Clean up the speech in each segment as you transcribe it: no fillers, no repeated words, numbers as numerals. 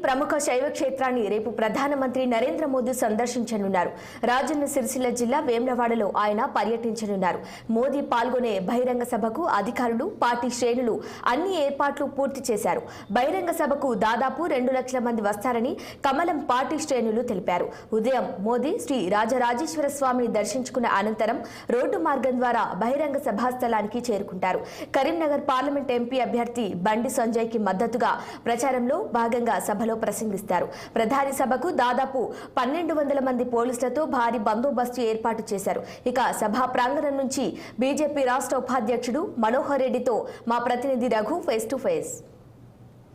ప్రముఖ శైవ క్షేత్రాన్ని రేపు ప్రధానమంత్రి నరేంద్ర మోదీ సందర్శించనున్నారు. రాజన్న సిరిసిల్ల జిల్లా వేములవాడలో ఆయన పర్యటించనున్నారు. మోదీ పాల్గొనే బహిరంగ సభకు అధికారులు, పార్టీ శ్రేణులు అన్ని ఏర్పాట్లు పూర్తి చేశారు. బహిరంగ సభకు దాదాపు 2 లక్షల మంది వస్తారని కమలం పార్టీ శ్రేణులు తెలిపారు. ఉదయం మోదీ శ్రీ రాజరాజేశ్వర స్వామిని దర్శించుకున్న అనంతరం రోడ్డు మార్గం ద్వారా బహిరంగ సభాస్థలానికి చేరుకుంటారు. కరీంనగర్ పార్లమెంట్ ఎంపీ అభ్యర్థి బండి సంజయ్ కి మద్దతుగా ప్రచారంలో భాగంగా సభలో ప్రసంగిస్తారు. ప్రధాని సభకు దాదాపు 1200 మంది పోలీసులతో భారీ బందోబస్తు ఏర్పాటు చేశారు. ఇక సభా ప్రాంగణం నుంచి బీజేపీ రాష్ట్ర ఉపాధ్యక్షుడు మనోహర్ రెడ్డితో మా ప్రతినిధి Raghu face to face.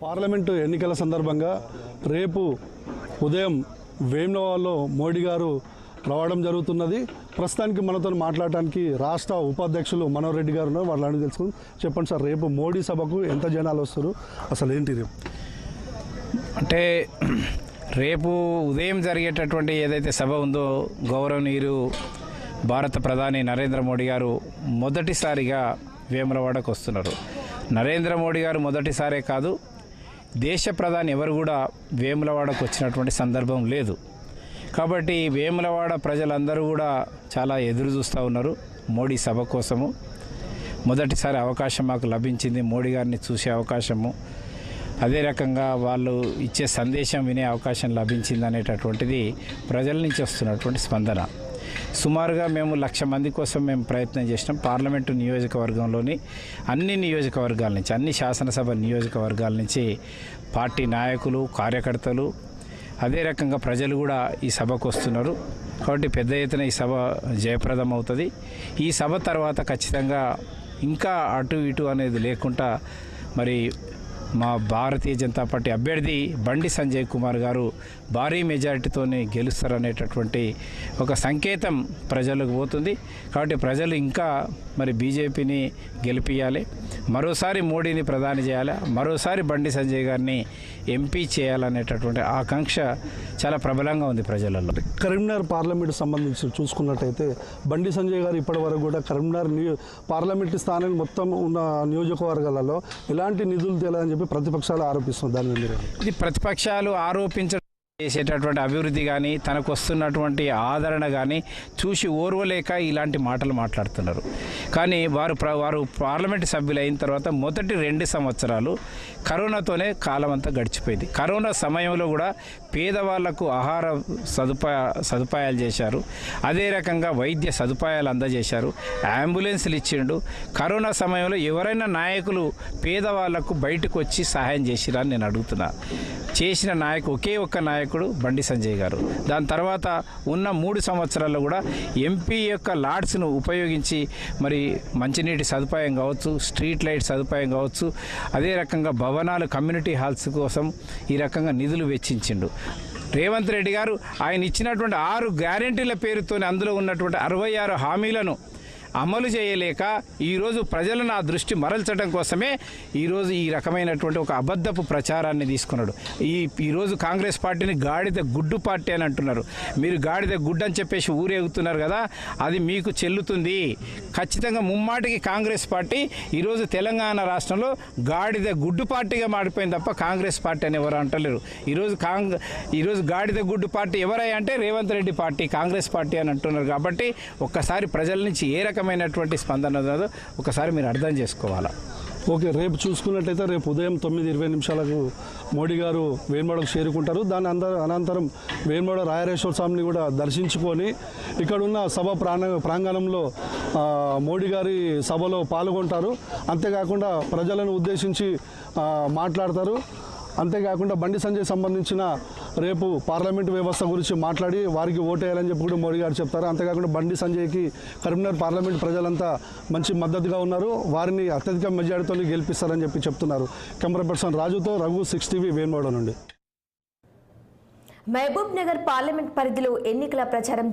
Parliament ఎన్నికల సందర్భంగా రేపు ఉదయం వేములవాడలో మోడీ గారు రావడం జరుగుతున్నది. ప్రస్తుతానికి మనతో మాట్లాడటానికి రాష్ట్ర ఉపాధ్యక్షులు మనోహర్ రెడ్డి గారు ఉన్నారు. వాళ్ళని తెలుసుకుని చెప్పండి సార్, రేపు మోడీ సభకు ఎంత జనాలు వస్తారు, అసలు ఏంటి రేపు? అంటే రేపు ఉదయం జరిగేటటువంటి ఏదైతే సభ ఉందో, గౌరవనీయులు భారత ప్రధాని నరేంద్ర మోడీ గారు మొదటిసారిగా వేములవాడకు వస్తున్నారు. నరేంద్ర మోడీ గారు మొదటిసారే కాదు, దేశ ప్రధాని ఎవరు కూడా వేములవాడకు వచ్చినటువంటి సందర్భం లేదు. కాబట్టి వేములవాడ ప్రజలందరూ కూడా చాలా ఎదురు చూస్తూ ఉన్నారు మోడీ సభ కోసము. మొదటిసారి అవకాశం మాకు లభించింది, మోడీ గారిని చూసే అవకాశము, అదే రకంగా వాళ్ళు ఇచ్చే సందేశం వినే అవకాశం లభించింది అనేటటువంటిది ప్రజల నుంచి వస్తున్నటువంటి స్పందన. సుమారుగా మేము 1,00,000 మంది కోసం మేము ప్రయత్నం చేసినాం. పార్లమెంటు నియోజకవర్గంలోని అన్ని నియోజకవర్గాల నుంచి, అన్ని శాసనసభ నియోజకవర్గాల నుంచి పార్టీ నాయకులు, కార్యకర్తలు, అదే రకంగా ప్రజలు కూడా ఈ సభకు వస్తున్నారు. కాబట్టి పెద్ద ఎత్తున ఈ సభ జయప్రదం అవుతుంది. ఈ సభ తర్వాత ఖచ్చితంగా ఇంకా అటు ఇటు అనేది లేకుండా మరి మా భారతీయ జనతా పార్టీ అభ్యర్థి బండి సంజయ్ కుమార్ గారు భారీ మెజారిటీతోనే గెలుస్తారనేటటువంటి ఒక సంకేతం ప్రజలకు పోతుంది. కాబట్టి ప్రజలు ఇంకా మరి బీజేపీని గెలిపియాలి, మరోసారి మోడీని ప్రధాని చేయాలి, మరోసారి బండి సంజయ్ గారిని ఎంపీ చేయాలనేటటువంటి ఆకాంక్ష చాలా ప్రబలంగా ఉంది ప్రజలలో. కరీంనగర్ పార్లమెంటు సంబంధించి చూసుకున్నట్టయితే బండి సంజయ్ గారు ఇప్పటి వరకు కూడా కరీంనగర్ పార్లమెంటు స్థానాన్ని మొత్తం ఉన్న నియోజకవర్గాలలో ఎలాంటి నిధులు తేలని చెప్పి ప్రతిపక్షాలు ఆరోపిస్తున్నారు. దాని మీద ఇది ప్రతిపక్షాలు ఆరోపించడం చేసేటటువంటి అభివృద్ధి కానీ, తనకు వస్తున్నటువంటి ఆదరణ కానీ చూసి ఓర్వలేక ఇలాంటి మాటలు మాట్లాడుతున్నారు. కానీ వారు పార్లమెంటు సభ్యులు అయిన తర్వాత మొదటి 2 సంవత్సరాలు కరోనాతోనే కాలం అంతా గడిచిపోయింది. కరోనా సమయంలో కూడా పేదవాళ్లకు ఆహార సదుపాయాలు చేశారు, అదే రకంగా వైద్య సదుపాయాలు అందజేశారు, అంబులెన్స్లు ఇచ్చిండు. కరోనా సమయంలో ఎవరైనా నాయకులు పేదవాళ్లకు బయటకు వచ్చి సహాయం చేసిరా అని నేను అడుగుతున్నా. చేసిన నాయకుడు ఒకే ఒక్క నాయకుడు బండి సంజయ్ గారు. దాని తర్వాత ఉన్న 3 సంవత్సరాల్లో కూడా ఎంపీ యొక్క లాడ్స్ను ఉపయోగించి మరి మంచినీటి సదుపాయం కావచ్చు, స్ట్రీట్ లైట్ సదుపాయం కావచ్చు, అదే రకంగా భవనాలు, కమ్యూనిటీ హాల్స్ కోసం ఈ రకంగా నిధులు వెచ్చించిండు. రేవంత్ రెడ్డి గారు ఆయన ఇచ్చినటువంటి 6 గ్యారెంటీల పేరుతోనే అందులో ఉన్నటువంటి 66 హామీలను అమలు చేయలేక ఈరోజు ప్రజలను ఆ దృష్టి మరల్చడం కోసమే ఈరోజు ఈ రకమైనటువంటి ఒక అబద్ధపు ప్రచారాన్ని తీసుకున్నాడు. ఈరోజు కాంగ్రెస్ పార్టీని గాడిద గుడ్డు పార్టీ అని అంటున్నారు. మీరు గాడిద గుడ్డు అని చెప్పేసి ఊరేగుతున్నారు కదా, అది మీకు చెల్లుతుంది. ఖచ్చితంగా ముమ్మాటికి కాంగ్రెస్ పార్టీ ఈరోజు తెలంగాణ రాష్ట్రంలో గాడిద గుడ్డు పార్టీగా మారిపోయింది తప్ప కాంగ్రెస్ పార్టీ అని ఎవరు అంటలేరు. ఈరోజు గాడిద గుడ్డు పార్టీ ఎవరై అంటే రేవంత్ రెడ్డి పార్టీ, కాంగ్రెస్ పార్టీ అని అంటున్నారు. కాబట్టి ఒక్కసారి ప్రజల నుంచి ఏ రకమైనటువంటి స్పందన ఉన్నదో ఒకసారి మీరు అర్థం చేసుకోవాలా. ఓకే, రేపు చూసుకున్నట్టయితే రేపు ఉదయం 9:20 మోడీ గారు వేములవాడకు చేరుకుంటారు. దాని అనంతరం వేములవాడ రాయరేశ్వర స్వామిని కూడా దర్శించుకొని ఇక్కడున్న సభ ప్రాంగణంలో మోడీ గారి సభలో పాల్గొంటారు. అంతేకాకుండా ప్రజలను ఉద్దేశించి మాట్లాడతారు. అంతేకాకుండా బండి సంజయ్ సంబంధించిన రేపు పార్లమెంటు వ్యవస్థ గురించి మాట్లాడి వారికి ఓటేయాలని చెప్పి కూడా మోడీ గారు చెప్తారు. అంతేకాకుండా బండి సంజయ్కి కరీంనగర్ పార్లమెంటు ప్రజలంతా మంచి మద్దతుగా ఉన్నారు, వారిని అత్యధిక మెజారిటీతో గెలిపిస్తారని చెప్పి చెప్తున్నారు. కెమెరా పర్సన్ రాజుతో రఘు, 6 TV వేములవాడ నుండి. మహబూబ్ నగర్ పార్లమెంట్ పరిధిలో ఎన్నికల ప్రచారం